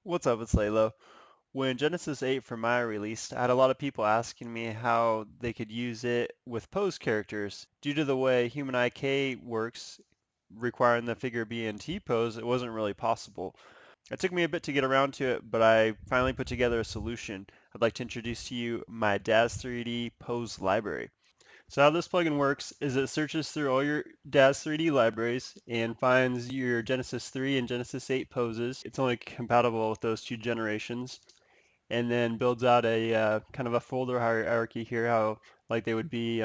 What's up, it's LayLo. When Genesis 8 for Maya released, I had a lot of people asking me how they could use it with pose characters. Due to the way HumanIK works, requiring the figure be in T-pose, it wasn't really possible. It took me a bit to get around to it, but I finally put together a solution. I'd like to introduce to you my DAZ3D pose library. So how this plugin works is it searches through all your DAZ3D libraries and finds your Genesis 3 and Genesis 8 poses. It's only compatible with those two generations, and then builds out a kind of a folder hierarchy here, how like they would be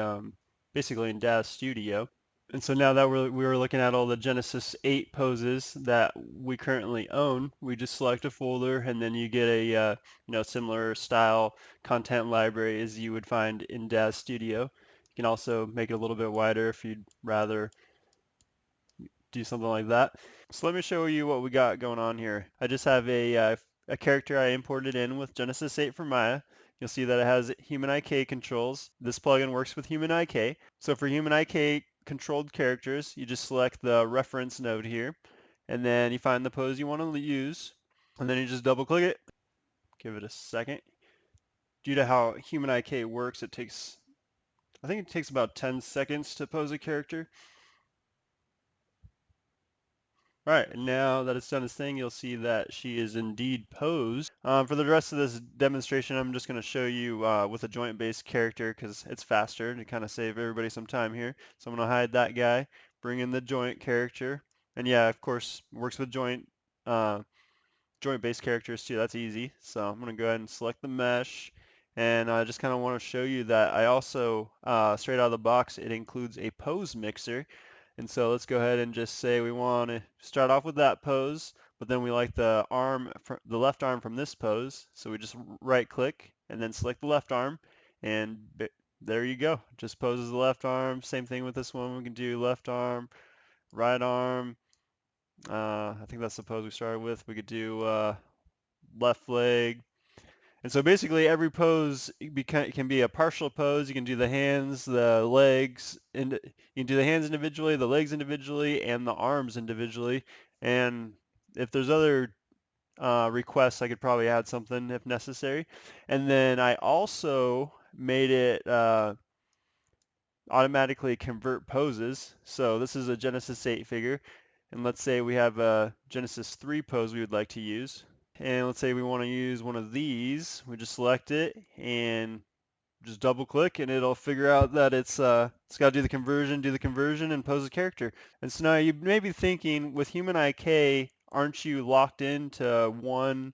basically in DAZ Studio. And so now that we were looking at all the Genesis 8 poses that we currently own, we just select a folder, and then you get a similar style content library as you would find in DAZ Studio. You can also make it a little bit wider if you'd rather do something like that. So let me show you what we got going on here. I just have a character I imported in with Genesis 8 for Maya. You'll see that it has HumanIK controls. This plugin works with HumanIK. So for HumanIK controlled characters, you just select the reference node here, and then you find the pose you want to use, and then you just double click it. Give it a second. Due to how HumanIK works, I think it takes about 10 seconds to pose a character. All right, and now that it's done its thing, you'll see that she is indeed posed. For the rest of this demonstration, I'm just going to show you with a joint-based character because it's faster to kind of save everybody some time here. So I'm going to hide that guy, bring in the joint character, and yeah, of course, works with joint-based characters too. That's easy. So I'm going to go ahead and select the mesh, and I just kind of want to show you that I also, straight out of the box, it includes a pose mixer. And so let's go ahead and just say we want to start off with that pose, but then we like the the left arm from this pose. So we just right click and then select the left arm, and there you go. Just poses the left arm. Same thing with this one. We can do left arm, right arm. I think that's the pose we started with. We could do left leg. And so basically every pose can be a partial pose. You can do the hands, the legs, and you can do the hands individually, the legs individually, and the arms individually. And if there's other requests, I could probably add something if necessary. And then I also made it automatically convert poses. So this is a Genesis 8 figure. And let's say we have a Genesis 3 pose we would like to use. And let's say we want to use one of these. We just select it and just double click and it'll figure out that it's got to do the conversion and pose a character. And so now you may be thinking, with HumanIK, aren't you locked into one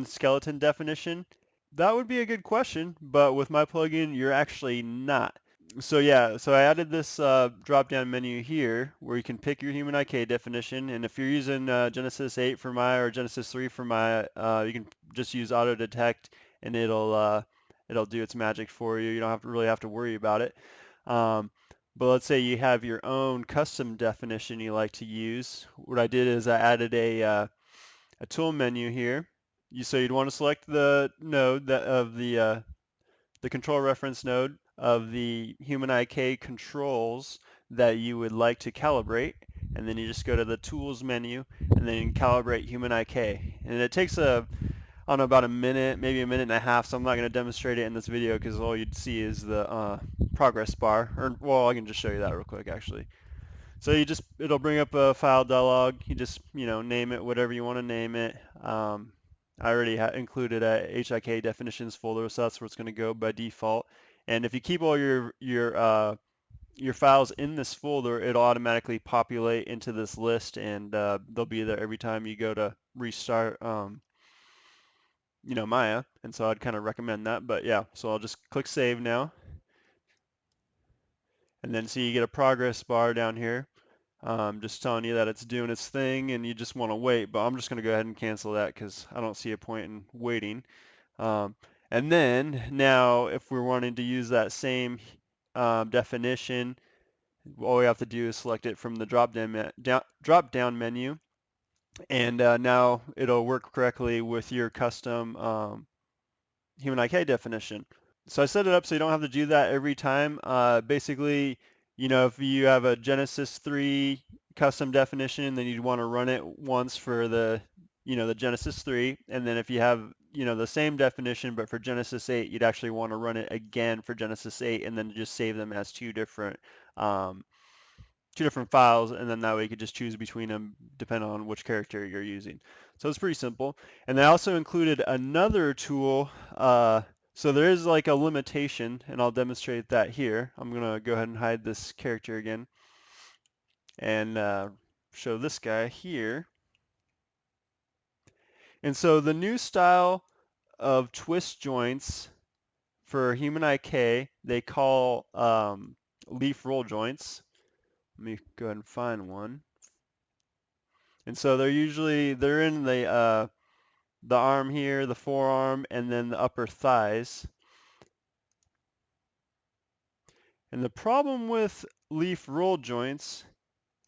skeleton definition? That would be a good question, but with my plugin, you're actually not. So yeah, so I added this drop-down menu here where you can pick your HumanIK definition, and if you're using Genesis 8 for Maya or Genesis 3 for Maya, you can just use auto detect, and it'll do its magic for you. You don't really have to worry about it. But let's say you have your own custom definition you like to use. What I did is I added a tool menu here. So you'd want to select the node of the control reference node of the HumanIK controls that you would like to calibrate, and then you just go to the tools menu and then calibrate HumanIK. And it takes I don't know, about a minute, maybe a minute and a half, so I'm not going to demonstrate it in this video because all you'd see is the progress bar. Or, well, I can just show you that real quick actually. So it'll bring up a file dialog. You just, name it whatever you want to name it. I already included a HIK definitions folder, so that's where it's going to go by default. And if you keep all your files in this folder, it'll automatically populate into this list, and they'll be there every time you go to restart, Maya. And so I'd kind of recommend that. But yeah, so I'll just click save now, and then see you get a progress bar down here. Just telling you that it's doing its thing and you just want to wait, but I'm just going to go ahead and cancel that because I don't see a point in waiting. And then now if we're wanting to use that same definition, all we have to do is select it from the drop down menu, and now it'll work correctly with your custom HumanIK definition. So I set it up so you don't have to do that every time. Basically, if you have a Genesis 3 custom definition, then you'd want to run it once for the the Genesis 3, and then if you have, the same definition, but for Genesis 8, you'd actually want to run it again for Genesis 8, and then just save them as um, two different files, and then that way you could just choose between them depending on which character you're using. So it's pretty simple. And they also included another tool. So there is like a limitation, and I'll demonstrate that here. I'm gonna go ahead and hide this character again, and show this guy here. And so the new style of twist joints for HumanIK, they call leaf roll joints. Let me go ahead and find one. And so they're in the arm here, the forearm, and then the upper thighs. And the problem with leaf roll joints,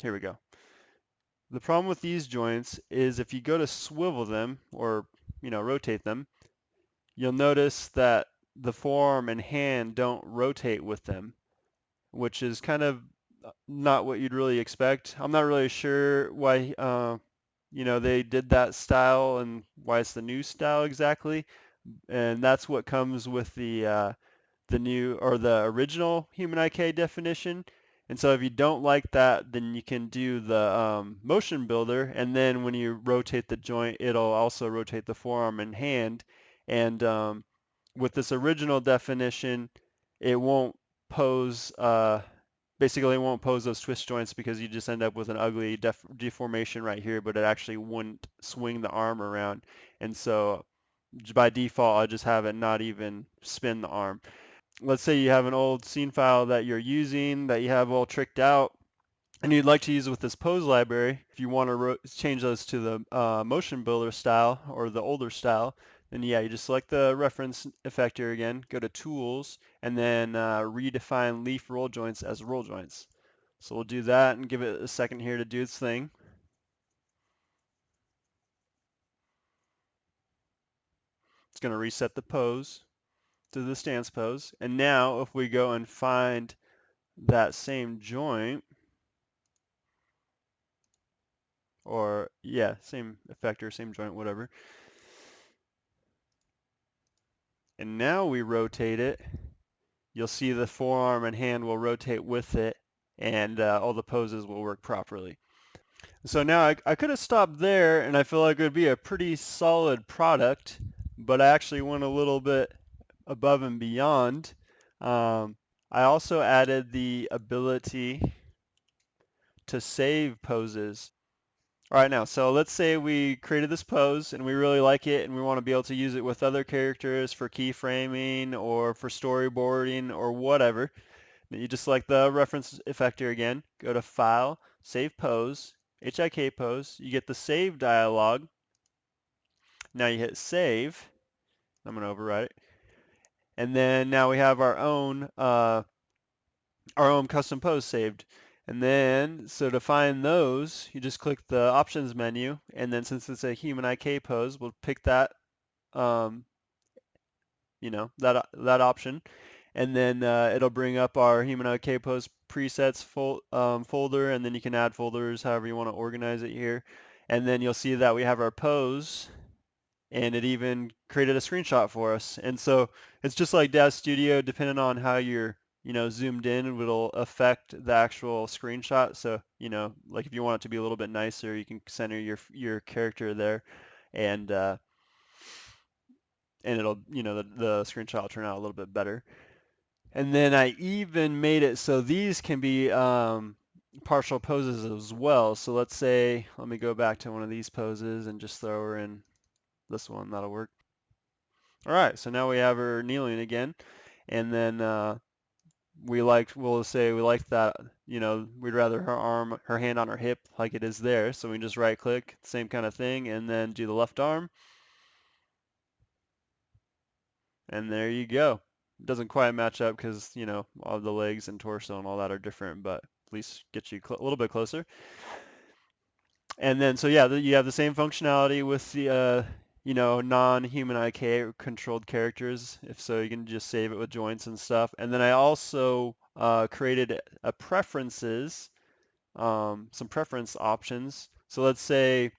here we go. The problem with these joints is if you go to swivel them or rotate them, you'll notice that the forearm and hand don't rotate with them, which is kind of not what you'd really expect. I'm not really sure why they did that style and why it's the new style exactly. And that's what comes with the new or the original HumanIK definition. And so if you don't like that, then you can do the motion builder, and then when you rotate the joint, it'll also rotate the forearm and hand. And with this original definition, it won't pose basically it won't pose those twist joints because you just end up with an ugly deformation right here, but it actually wouldn't swing the arm around. And so by default, I just have it not even spin the arm. Let's say you have an old scene file that you're using that you have all tricked out, and you'd like to use it with this pose library. If you want to change those to the motion builder style or the older style, then yeah, you just select the reference effector again, go to tools, and then redefine leaf roll joints as roll joints. So we'll do that and give it a second here to do its thing. It's going to reset the pose to the stance pose. And now if we go and find that same joint, or yeah, same effector, same joint, whatever. And now we rotate it. You'll see the forearm and hand will rotate with it, and all the poses will work properly. So now I could have stopped there, and I feel like it would be a pretty solid product, but I actually went a little bit above and beyond. I also added the ability to save poses. All right, now, so let's say we created this pose and we really like it and we want to be able to use it with other characters for keyframing or for storyboarding or whatever. Then you just select the reference effector again, go to File, Save Pose, HIK pose. You get the Save dialog. Now you hit Save. I'm going to override it. And then now we have our own custom pose saved. And then, so to find those, you just click the options menu, and then since it's a HumanIK pose, we'll pick that, um, that option, and then it'll bring up our HumanIK pose presets folder, and then you can add folders however you want to organize it here. And then you'll see that we have our pose, and it even created a screenshot for us. And so it's just like Dev Studio, depending on how you're, zoomed in, it'll affect the actual screenshot. So, like if you want it to be a little bit nicer, you can center your character there, and it'll, the screenshot will turn out a little bit better. And then I even made it so these can be partial poses as well. So let's say, let me go back to one of these poses and just throw her in this one. That'll work. All right, so now we have her kneeling again, and then we'll say we like that, we'd rather her hand on her hip like it is there, so we can just right click, same kind of thing, and then do the left arm, and there you go. It doesn't quite match up because, all the legs and torso and all that are different, but at least get you a little bit closer. And then, so yeah, you have the same functionality with the, non-human IK controlled characters. If so, you can just save it with joints and stuff. And then I also created a preferences, some preference options. So let's say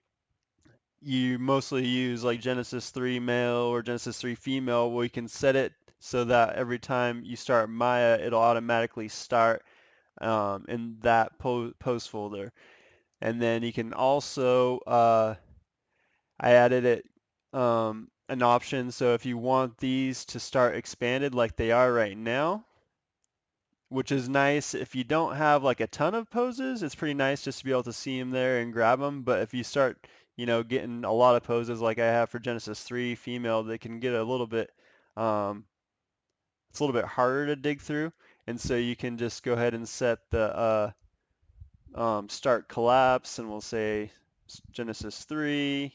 you mostly use like Genesis 3 male or Genesis 3 female, we can set it so that every time you start Maya, it'll automatically start in that post folder. And then you can also, I added it an option, so if you want these to start expanded like they are right now, which is nice. If you don't have like a ton of poses, it's pretty nice just to be able to see them there and grab them. But if you start, getting a lot of poses like I have for Genesis 3 female, they can get um, it's a little bit harder to dig through. And so you can just go ahead and set the start collapse, and we'll say Genesis 3,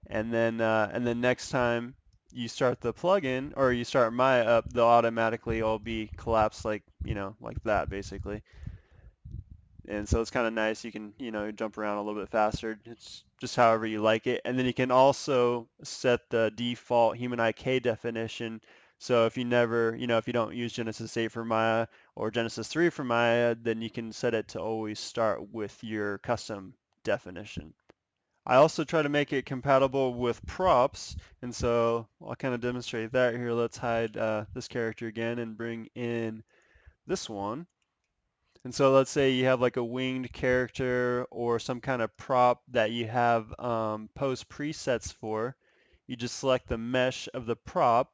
and then next time you start the plugin or you start Maya up, they'll automatically all be collapsed like like that basically. And so it's kind of nice. You can jump around a little bit faster. It's just however you like it. And then you can also set the default HumanIK definition. So if you never, if you don't use Genesis 8 for Maya or Genesis 3 for Maya, then you can set it to always start with your custom definition. I also try to make it compatible with props, and so I'll kind of demonstrate that here. Let's hide this character again and bring in this one. And so let's say you have like a winged character or some kind of prop that you have pose presets for. You just select the mesh of the prop,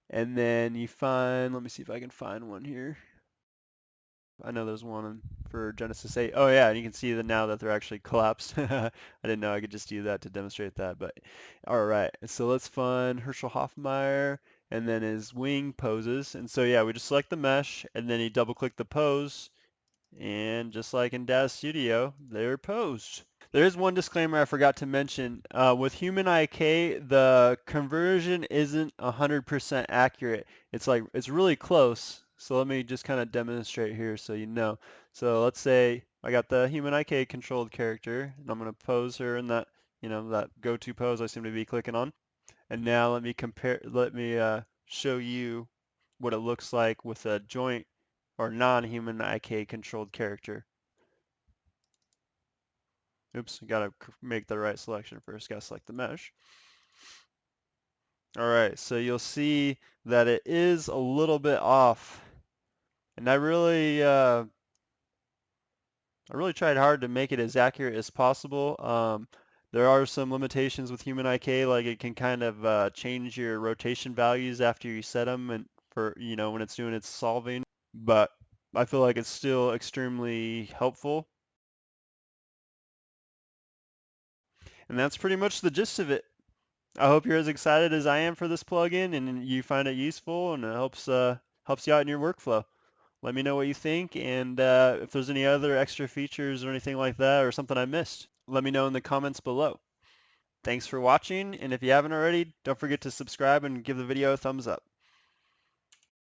and then you find, let me see if I can find one here. I know there's one for Genesis 8. Oh yeah, and you can see that now that they're actually collapsed. I didn't know I could just do that to demonstrate that, but all right. So let's find Herschel Hoffmeyer and then his wing poses. And so yeah, we just select the mesh and then you double click the pose, and just like in DAZ Studio, they're posed. There is one disclaimer I forgot to mention. With HumanIK, the conversion isn't 100% accurate. It's really close. So let me just kind of demonstrate here so you know. So let's say I got the HumanIK controlled character, and I'm going to pose her in that, that go-to pose I seem to be clicking on. And now let me show you what it looks like with a joint or non-HumanIK controlled character. Oops, gotta make the right selection first. Gotta select the mesh. All right, so you'll see that it is a little bit off, and I really tried hard to make it as accurate as possible. There are some limitations with HumanIK, like it can kind of change your rotation values after you set them, and for when it's doing its solving. But I feel like it's still extremely helpful. And that's pretty much the gist of it. I hope you're as excited as I am for this plugin and you find it useful and it helps you out in your workflow. Let me know what you think, and if there's any other extra features or anything like that or something I missed, let me know in the comments below. Thanks for watching, and if you haven't already, don't forget to subscribe and give the video a thumbs up.